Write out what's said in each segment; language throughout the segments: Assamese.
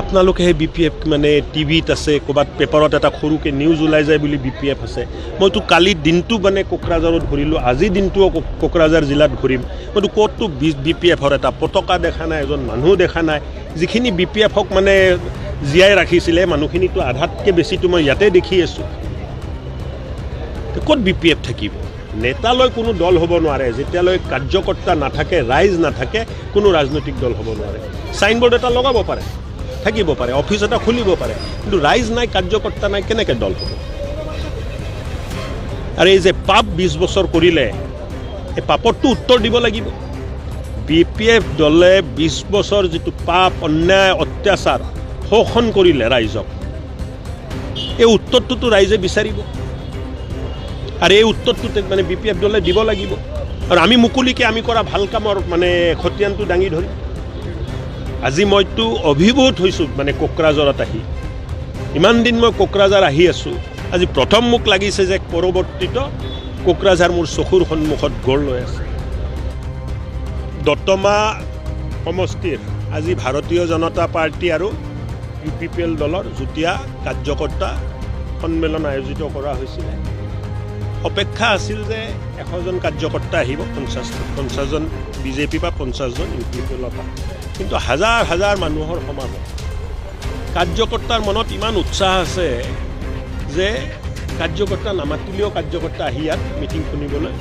আপোনালোকে বি পি এফ মানে টিভিত আছে ক'ৰবাত পেপাৰত এটা সৰুকৈ নিউজ ওলাই যায় বুলি বি পি এফ আছে। মইতো কালি দিনটো মানে কোকৰাঝাৰত ঘূৰিলোঁ, আজি দিনটোও কোকৰাঝাৰ জিলাত ঘূৰিম। মইতো ক'ততো বি পি এফৰ এটা পতাকা দেখা নাই, এজন মানুহ দেখা নাই। যিখিনি বি পি এফক মানে জীয়াই ৰাখিছিলে মানুহখিনিতো আধাতকৈ বেছিতো মই ইয়াতে দেখি আছোঁ। ক'ত বি পি এফ থাকিব? নেতালৈ কোনো দল হ'ব নোৱাৰে যেতিয়ালৈ কাৰ্যকৰ্তা নাথাকে, ৰাইজ নাথাকে, কোনো ৰাজনৈতিক দল হ'ব নোৱাৰে। চাইনবোৰ্ড এটা লগাব পাৰে, থাকিব পাৰে, অফিচ এটা খুলিব পাৰে, কিন্তু ৰাইজ নাই, কাৰ্যকৰ্তা নাই, কেনেকৈ দল হ'ব? আৰু এই যে পাপ 20 বছৰ কৰিলে, এই পাপৰটো উত্তৰ দিব লাগিব। বি পি এফ দলে 20 বছৰ যিটো পাপ, অন্যায়, অত্যাচাৰ, শোষণ কৰিলে ৰাইজক, এই উত্তৰটোতো ৰাইজে বিচাৰিব। আৰু এই উত্তৰটো মানে বি পি এফ দলে দিব লাগিব। আৰু আমি মুকলিকৈ আমি কৰা ভাল কামৰ মানে খতিয়ানটো দাঙি ধৰিম। আজি মইতো অভিভূত হৈছোঁ মানে কোকৰাঝাৰত আহি। ইমান দিন মই কোকৰাঝাৰ আহি আছোঁ, আজি প্ৰথম মোক লাগিছে যে পৰৱৰ্তীত কোকৰাঝাৰ মোৰ চকুৰ সন্মুখত গঢ় লৈ আছে। দতমা সমষ্টিৰ আজি ভাৰতীয় জনতা পাৰ্টি আৰু ইউ পি পি এল দলৰ যুটীয়া কাৰ্যকৰ্তা সন্মিলন আয়োজিত কৰা হৈছিলে। অপেক্ষা আছিল যে 100জন কাৰ্যকৰ্তা আহিব, 50জন বিজেপি বা 50জন ইউ পি পি এলৰ পৰা, কিন্তু হাজাৰ হাজাৰ মানুহৰ সমাগম। কাৰ্যকৰ্তাৰ মনত ইমান উৎসাহ আছে যে কাৰ্যকৰ্তা নামাতিলেও কাৰ্যকৰ্তা আহি ইয়াত মিটিং শুনিবলৈ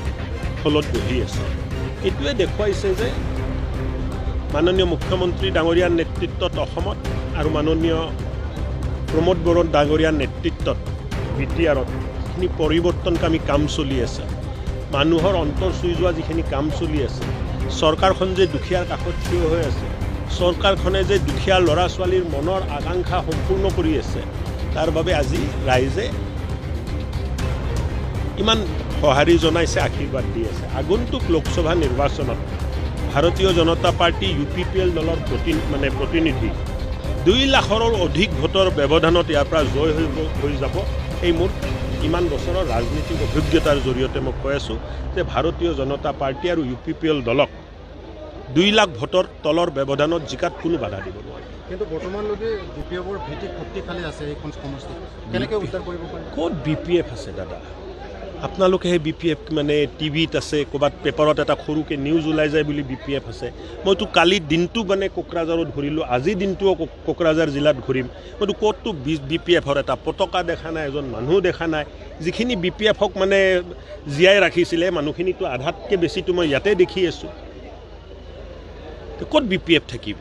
হলত বহি আছে। এইটোৱে দেখুৱাইছে যে মাননীয় মুখ্যমন্ত্ৰী ডাঙৰীয়াৰ নেতৃত্বত অসমত আৰু মাননীয় প্ৰমোদ বড়ো ডাঙৰীয়াৰ নেতৃত্বত বি টি আৰত যিখিনি পৰিৱৰ্তনকামী কাম চলি আছে, মানুহৰ অন্তৰ চুই যোৱা যিখিনি কাম চলি আছে, চৰকাৰখন যে দুখীয়াৰ কাষত থিয় হৈ আছে, চৰকাৰখনে যে দুখীয়া ল'ৰা ছোৱালীৰ মনৰ আকাংক্ষা সম্পূৰ্ণ কৰি আছে, তাৰ বাবে আজি ৰাইজে ইমান সঁহাৰি জনাইছে, আশীৰ্বাদ দি আছে। আগন্তুক লোকসভা নিৰ্বাচনত Bharatiya Janata party U P P L দলৰ প্ৰতিনিধি 2 লাখৰো অধিক ভোটৰ ব্যৱধানত ইয়াৰ পৰা জয় হৈ যাব। এই মোৰ ইমান বছৰৰ ৰাজনীতিক অভিজ্ঞতাৰ জৰিয়তে মই কৈ আছোঁ যে ভাৰতীয় জনতা পাৰ্টি আৰু ইউ পি পি এল দলক 2 লাখ ভোটৰ তলৰ ব্যৱধানত জিকাত কোনো বাধা দিব নোৱাৰে। কিন্তু বৰ্তমানলৈকে বি পি এফৰ ভিত্তিক শক্তিশালী আছে এইখন সমষ্টি, কেনেকৈ উদ্ধাৰ কৰিব পাৰে? ক'ত বি পি এফ আছে দাদা? আপোনালোকে বি পি এফ মানে টিভিত আছে, ক'ৰবাত পেপাৰত এটা সৰুকৈ নিউজ ওলাই যায় বুলি বি পি এফ আছে। মইতো কালি দিনটো মানে কোকৰাঝাৰত ঘূৰিলোঁ, আজি দিনটোও কোকৰাঝাৰ জিলাত ঘূৰিম। মইতো ক'ততো বি পি এফৰ এটা পতাকা দেখা নাই, এজন মানুহ দেখা নাই। যিখিনি বি পি এফক মানে জীয়াই ৰাখিছিলে মানুহখিনিতো আধাতকৈ বেছিতো মই ইয়াতে দেখি আছোঁ। ক'ত বি পি এফ থাকিব?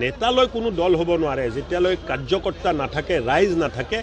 নেতালৈ কোনো দল হ'ব নোৱাৰে যেতিয়ালৈ কাৰ্যকৰ্তা নাথাকে, ৰাইজ নাথাকে।